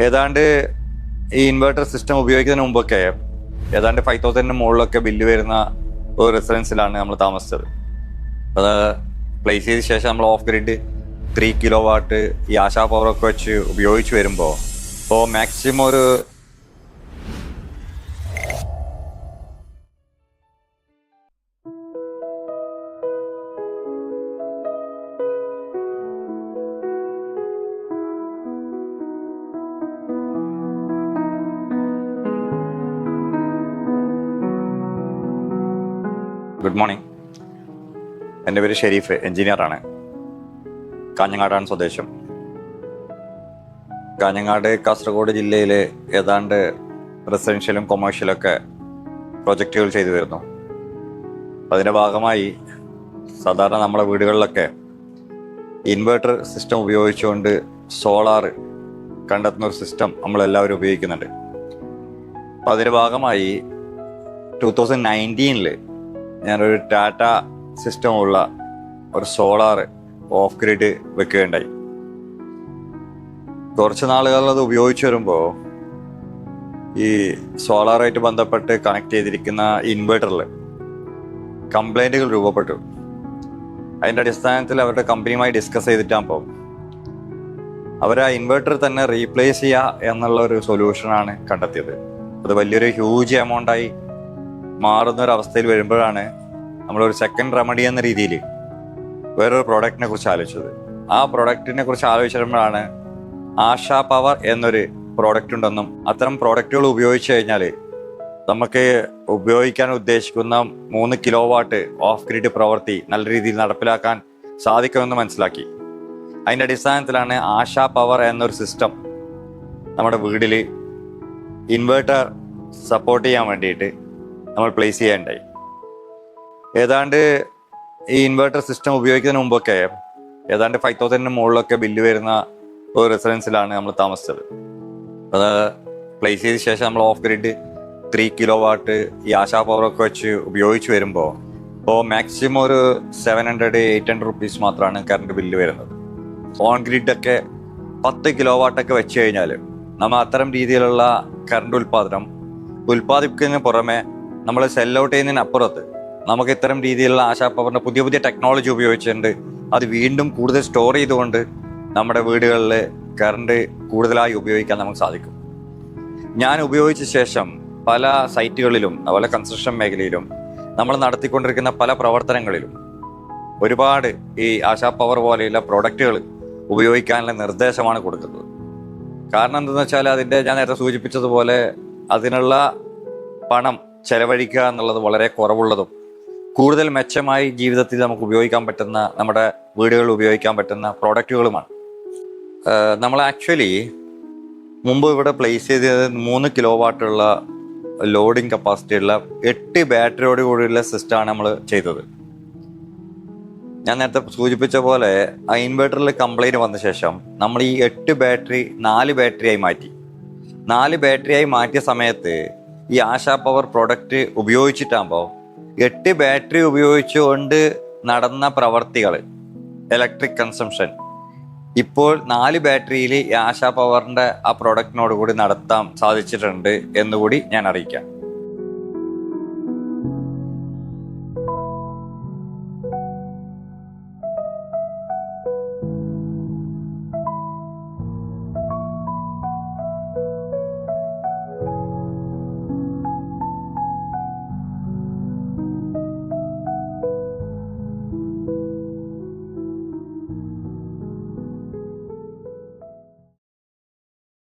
ഏതാണ്ട് ഈ inverter system ഉപയോഗിക്കുന്നതിന് മുമ്പൊക്കെ ഏതാണ്ട് 5,000 മുകളിലൊക്കെ ബില്ല് വരുന്ന ഒരു റെസിഡൻസിലാണ് നമ്മൾ താമസിച്ചത്. അത് പ്ലേസ് ചെയ്ത ശേഷം നമ്മൾ ഓഫ് ഗ്രിഡ് 3 കിലോ വാട്ട് ഈ ആശാ പവറൊക്കെ വെച്ച് ഉപയോഗിച്ച് വരുമ്പോൾ മാക്സിമം ഒരു ഗുഡ് മോർണിംഗ്. എൻ്റെ പേര് ഷെരീഫ്, എഞ്ചിനീയറാണ്. കാഞ്ഞങ്ങാടാണ് സ്വദേശം. കാഞ്ഞങ്ങാട് കാസർഗോഡ് ജില്ലയിൽ ഏതാണ്ട് റെസിഡൻഷ്യലും കൊമേഴ്ഷ്യലൊക്കെ പ്രൊജക്റ്റുകൾ ചെയ്തു വരുന്നു. അതിൻ്റെ ഭാഗമായി സാധാരണ നമ്മുടെ വീടുകളിലൊക്കെ ഇൻവെർട്ടർ സിസ്റ്റം ഉപയോഗിച്ചുകൊണ്ട് സോളാർ കണ്ടെത്തുന്ന ഒരു സിസ്റ്റം നമ്മളെല്ലാവരും ഉപയോഗിക്കുന്നുണ്ട്. അപ്പം അതിൻ്റെ ഭാഗമായി 2019 ഞാനൊരു ടാറ്റ സിസ്റ്റമുള്ള ഒരു സോളാർ ഓഫ് ഗ്രിഡ് വെക്കുകയുണ്ടായി. കുറച്ച് നാളുകൾ അത് ഉപയോഗിച്ച് വരുമ്പോൾ ഈ സോളാറായിട്ട് ബന്ധപ്പെട്ട് കണക്ട് ചെയ്തിരിക്കുന്ന ഇൻവെർട്ടറിൽ കംപ്ലൈൻറ്റുകൾ രൂപപ്പെട്ടു. അതിൻ്റെ അടിസ്ഥാനത്തിൽ അവരുടെ കമ്പനിയുമായി ഡിസ്കസ് ചെയ്തിട്ടാകുമ്പോൾ അവർ ആ ഇൻവെർട്ടർ തന്നെ റീപ്ലേസ് ചെയ്യുക എന്നുള്ള ഒരു സൊല്യൂഷനാണ് കണ്ടെത്തിയത്. അത് വലിയൊരു ഹ്യൂജ് എമൗണ്ടായി മാറുന്നൊരവസ്ഥയിൽ വരുമ്പോഴാണ് നമ്മളൊരു സെക്കൻഡ് റെമഡി എന്ന രീതിയിൽ വേറൊരു പ്രോഡക്റ്റിനെ കുറിച്ച് ആലോചിച്ചത്. ആ പ്രോഡക്റ്റിനെ കുറിച്ച് ആലോചിച്ചപ്പോഴാണ് ആശാ പവർ എന്നൊരു പ്രോഡക്റ്റ് ഉണ്ടെന്നും അത്തരം പ്രോഡക്റ്റുകൾ ഉപയോഗിച്ച് കഴിഞ്ഞാൽ നമുക്ക് ഉപയോഗിക്കാൻ ഉദ്ദേശിക്കുന്ന 3 കിലോവാട്ട് ഓഫ് ഗ്രിഡ് പ്രവൃത്തി നല്ല രീതിയിൽ നടപ്പിലാക്കാൻ സാധിക്കുമെന്ന് മനസ്സിലാക്കി. അതിൻ്റെ അടിസ്ഥാനത്തിലാണ് ആശാ പവർ എന്നൊരു സിസ്റ്റം നമ്മുടെ വീട്ടിൽ ഇൻവെർട്ടർ സപ്പോർട്ട് ചെയ്യാൻ വേണ്ടിയിട്ട് നമ്മൾ പ്ലേസ് ചെയ്യാനുണ്ടായി. ഏതാണ്ട് ഈ ഇൻവെർട്ടർ സിസ്റ്റം ഉപയോഗിക്കുന്നതിന് മുമ്പൊക്കെ ഏതാണ്ട് 5,000 മുകളിലൊക്കെ ബില്ല് വരുന്ന ഒരു റെസിഡൻസിലാണ് നമ്മൾ താമസിച്ചത്. അത് പ്ലേസ് ചെയ്ത ശേഷം നമ്മൾ ഓഫ് ഗ്രിഡ് 3 കിലോവാട്ട് ഈ ആശാ പവറൊക്കെ വെച്ച് ഉപയോഗിച്ച് വരുമ്പോൾ മാക്സിമം ഒരു 700-800 റുപ്പീസ് മാത്രമാണ് കറണ്ട് ബില്ല് വരുന്നത്. ഓൺ ഗ്രിഡൊക്കെ 10 കിലോവാട്ടൊക്കെ വെച്ച് കഴിഞ്ഞാൽ നമ്മൾ അത്തരം രീതിയിലുള്ള കറണ്ട് ഉൽപ്പാദിപ്പിക്കുന്നതിന് പുറമെ നമ്മൾ സെൽ ഔട്ട് ചെയ്യുന്നതിനപ്പുറത്ത് നമുക്ക് ഇത്തരം രീതിയിലുള്ള ആശാ പവറിൻ്റെ പുതിയ ടെക്നോളജി ഉപയോഗിച്ചിട്ടുണ്ട്. അത് വീണ്ടും കൂടുതൽ സ്റ്റോർ ചെയ്തുകൊണ്ട് നമ്മുടെ വീടുകളിൽ കറണ്ട് കൂടുതലായി ഉപയോഗിക്കാൻ നമുക്ക് സാധിക്കും. ഞാൻ ഉപയോഗിച്ച ശേഷം പല സൈറ്റുകളിലും അതുപോലെ കൺസ്ട്രക്ഷൻ മേഖലയിലും നമ്മൾ നടത്തിക്കൊണ്ടിരിക്കുന്ന പല പ്രവർത്തനങ്ങളിലും ഒരുപാട് ഈ ആശാ പവർ പോലെയുള്ള പ്രോഡക്റ്റുകൾ ഉപയോഗിക്കാനുള്ള നിർദ്ദേശമാണ് കൊടുക്കുന്നത്. കാരണം എന്തെന്ന് വെച്ചാൽ ഞാൻ നേരത്തെ സൂചിപ്പിച്ചതുപോലെ അതിനുള്ള പണം ചെലവഴിക്കുക എന്നുള്ളത് വളരെ കുറവുള്ളതും കൂടുതൽ മെച്ചമായി ജീവിതത്തിൽ നമുക്ക് ഉപയോഗിക്കാൻ പറ്റുന്ന, നമ്മുടെ വീടുകളിൽ ഉപയോഗിക്കാൻ പറ്റുന്ന പ്രോഡക്റ്റുകളുമാണ്. നമ്മൾ ആക്ച്വലി മുമ്പ് ഇവിടെ പ്ലേസ് ചെയ്തത് 3 കിലോവാട്ടുള്ള ലോഡിംഗ് കപ്പാസിറ്റി ഉള്ള 8 ബാറ്ററിയോട് കൂടിയുള്ള സിസ്റ്റമാണ് നമ്മൾ ചെയ്തത്. ഞാൻ നേരത്തെ സൂചിപ്പിച്ച പോലെ ആ ഇൻവെർട്ടറിൽ കംപ്ലൈൻറ്റ് വന്ന ശേഷം നമ്മൾ ഈ 8 ബാറ്ററി 4 ബാറ്ററിയായി മാറ്റി. 4 ബാറ്ററിയായി മാറ്റിയ സമയത്ത് ഈ ആശാ പവർ പ്രൊഡക്റ്റ് ഉപയോഗിച്ചിട്ടാകുമ്പോൾ 8 ബാറ്ററി ഉപയോഗിച്ചുകൊണ്ട് നടന്ന പ്രവർത്തികൾ, ഇലക്ട്രിക് കൺസംഷൻ ഇപ്പോൾ 4 ബാറ്ററിയിൽ ഈ ആശാ പവറിൻ്റെ ആ പ്രൊഡക്റ്റിനോട് കൂടി നടത്താൻ സാധിച്ചിട്ടുണ്ട് എന്നുകൂടി ഞാൻ അറിയിക്കാം.